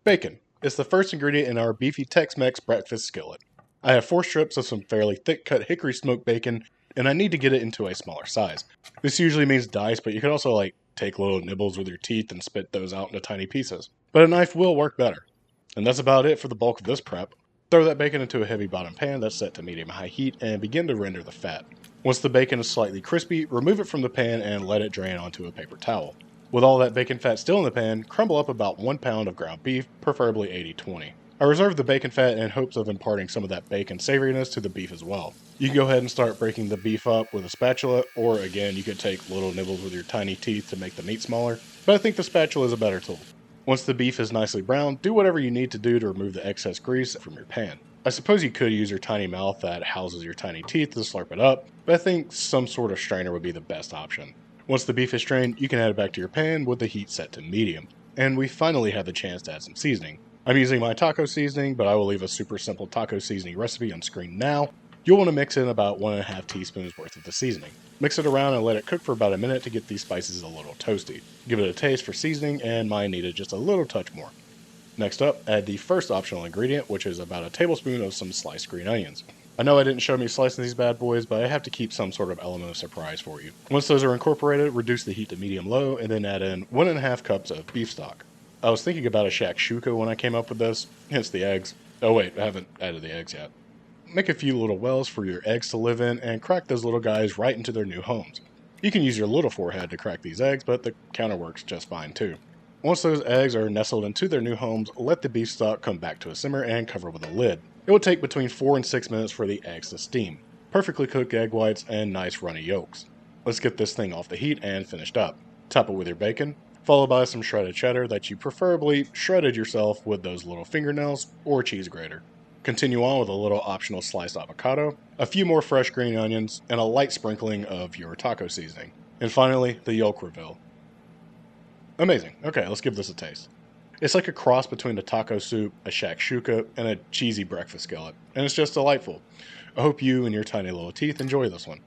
Bacon. It's the first ingredient in our beefy Tex-MEX breakfast skillet. I have 4 strips of some fairly thick-cut hickory smoked bacon, and I need to get it into a smaller size. This usually means dice, but you can also take little nibbles with your teeth and spit those out into tiny pieces. But a knife will work better. And that's about it for the bulk of this prep. Throw that bacon into a heavy bottom pan that's set to medium-high heat and begin to render the fat. Once the bacon is slightly crispy, remove it from the pan and let it drain onto a paper towel. With all that bacon fat still in the pan, crumble up about 1 pound of ground beef, preferably 80-20. I reserve the bacon fat in hopes of imparting some of that bacon savoriness to the beef as well. You can go ahead and start breaking the beef up with a spatula, or again, you could take little nibbles with your tiny teeth to make the meat smaller, but I think the spatula is a better tool. Once the beef is nicely browned, do whatever you need to do to remove the excess grease from your pan. I suppose you could use your tiny mouth that houses your tiny teeth to slurp it up, but I think some sort of strainer would be the best option. Once the beef is strained, you can add it back to your pan with the heat set to medium. And we finally have the chance to add some seasoning. I'm using my taco seasoning, but I will leave a super simple taco seasoning recipe on screen now. You'll want to mix in about 1.5 teaspoons worth of the seasoning. Mix it around and let it cook for about a minute to get these spices a little toasty. Give it a taste for seasoning, and mine needed just a little touch more. Next up, add the first optional ingredient, which is about a tablespoon of some sliced green onions. I know I didn't show me slicing these bad boys, but I have to keep some sort of element of surprise for you. Once those are incorporated, reduce the heat to medium-low, and then add in 1.5 cups of beef stock. I was thinking about a shakshuka when I came up with this, hence the eggs. Oh wait, I haven't added the eggs yet. Make a few little wells for your eggs to live in, and crack those little guys right into their new homes. You can use your little forehead to crack these eggs, but the counter works just fine too. Once those eggs are nestled into their new homes, let the beef stock come back to a simmer and cover with a lid. It will take between 4 and 6 minutes for the eggs to steam. Perfectly cooked egg whites and nice runny yolks. Let's get this thing off the heat and finished up. Top it with your bacon, followed by some shredded cheddar that you preferably shredded yourself with those little fingernails or cheese grater. Continue on with a little optional sliced avocado, a few more fresh green onions, and a light sprinkling of your taco seasoning. And finally, the yolk reveal. Amazing. Okay, let's give this a taste. It's like a cross between a taco soup, a shakshuka, and a cheesy breakfast skillet, and it's just delightful. I hope you and your tiny little teeth enjoy this one.